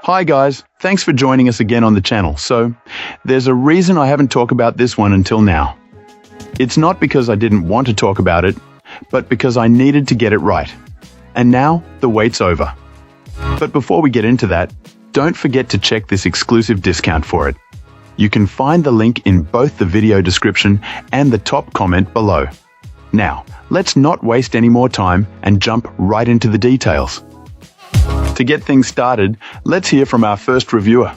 Hi guys, thanks for joining us again on the channel. So, there's a reason I haven't talked about this one until now. It's not because I didn't want to talk about it, but because I needed to get it right. And now, the wait's over. But before we get into that, don't forget to check this exclusive discount for it. You can find the link in both the video description and the top comment below. Now, let's not waste any more time and jump right into the details. To get things started, let's hear from our first reviewer.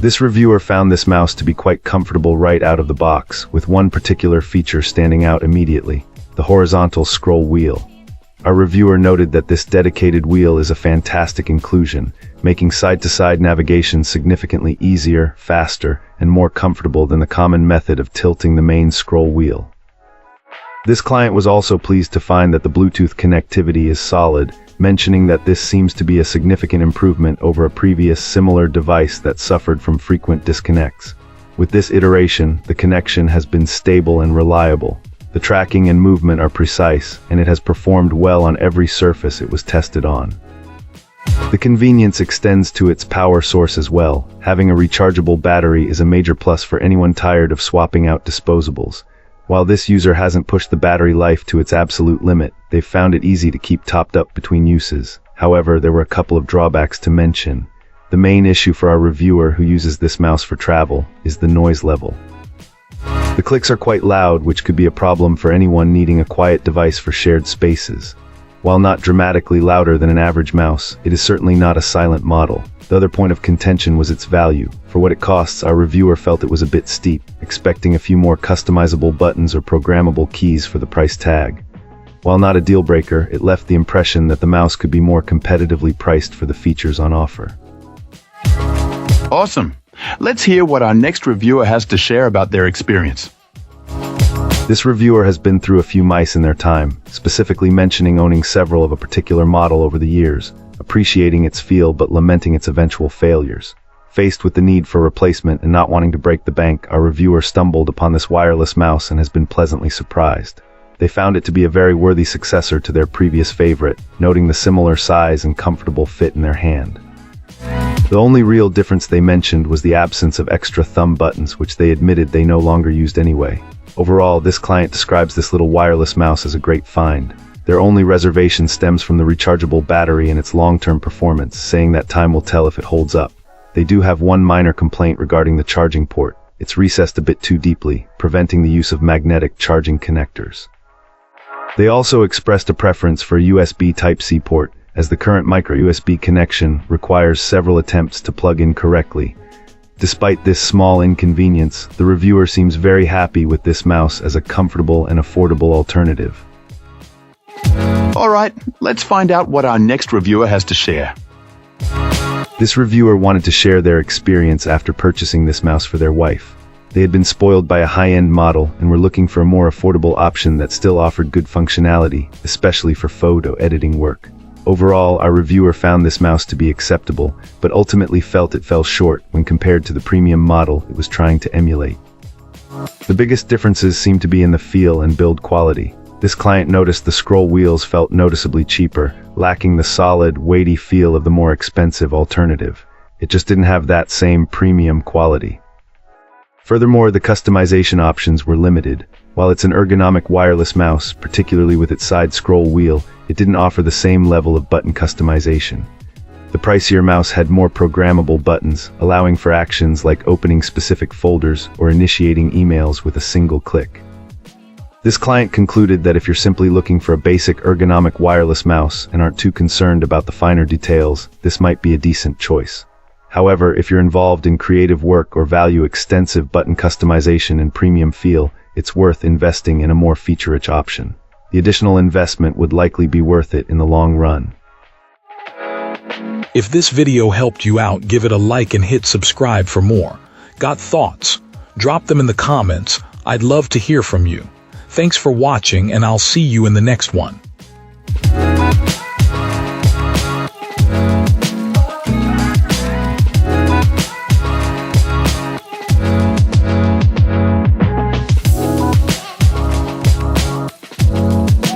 This reviewer found this mouse to be quite comfortable right out of the box, with one particular feature standing out immediately: the horizontal scroll wheel. Our reviewer noted that this dedicated wheel is a fantastic inclusion, making side-to-side navigation significantly easier, faster, and more comfortable than the common method of tilting the main scroll wheel. This client was also pleased to find that the Bluetooth connectivity is solid, mentioning that this seems to be a significant improvement over a previous similar device that suffered from frequent disconnects. With this iteration, the connection has been stable and reliable. The tracking and movement are precise, and it has performed well on every surface it was tested on. The convenience extends to its power source as well. Having a rechargeable battery is a major plus for anyone tired of swapping out disposables. While this user hasn't pushed the battery life to its absolute limit, they've found it easy to keep topped up between uses. However, there were a couple of drawbacks to mention. The main issue for our reviewer who uses this mouse for travel is the noise level. The clicks are quite loud, which could be a problem for anyone needing a quiet device for shared spaces. While not dramatically louder than an average mouse, it is certainly not a silent model. The other point of contention was its value. For what it costs, our reviewer felt it was a bit steep, expecting a few more customizable buttons or programmable keys for the price tag. While not a deal breaker, it left the impression that the mouse could be more competitively priced for the features on offer. Awesome! Let's hear what our next reviewer has to share about their experience. This reviewer has been through a few mice in their time, specifically mentioning owning several of a particular model over the years, appreciating its feel but lamenting its eventual failures. Faced with the need for replacement and not wanting to break the bank, our reviewer stumbled upon this wireless mouse and has been pleasantly surprised. They found it to be a very worthy successor to their previous favorite, noting the similar size and comfortable fit in their hand. The only real difference they mentioned was the absence of extra thumb buttons, which they admitted they no longer used anyway. Overall, this client describes this little wireless mouse as a great find. Their only reservation stems from the rechargeable battery and its long-term performance, saying that time will tell if it holds up. They do have one minor complaint regarding the charging port. It's recessed a bit too deeply, preventing the use of magnetic charging connectors. They also expressed a preference for a USB Type-C port, as the current micro USB connection requires several attempts to plug in correctly. Despite this small inconvenience, the reviewer seems very happy with this mouse as a comfortable and affordable alternative. Alright, let's find out what our next reviewer has to share. This reviewer wanted to share their experience after purchasing this mouse for their wife. They had been spoiled by a high-end model and were looking for a more affordable option that still offered good functionality, especially for photo editing work. Overall, our reviewer found this mouse to be acceptable, but ultimately felt it fell short when compared to the premium model it was trying to emulate. The biggest differences seem to be in the feel and build quality. This client noticed the scroll wheels felt noticeably cheaper, lacking the solid, weighty feel of the more expensive alternative. It just didn't have that same premium quality. Furthermore, the customization options were limited. While it's an ergonomic wireless mouse, particularly with its side scroll wheel, it didn't offer the same level of button customization. The pricier mouse had more programmable buttons, allowing for actions like opening specific folders or initiating emails with a single click. This client concluded that if you're simply looking for a basic ergonomic wireless mouse and aren't too concerned about the finer details, this might be a decent choice. However, if you're involved in creative work or value extensive button customization and premium feel, it's worth investing in a more feature-rich option. The additional investment would likely be worth it in the long run. If this video helped you out, give it a like and hit subscribe for more. Got thoughts? Drop them in the comments. I'd love to hear from you. Thanks for watching, and I'll see you in the next one.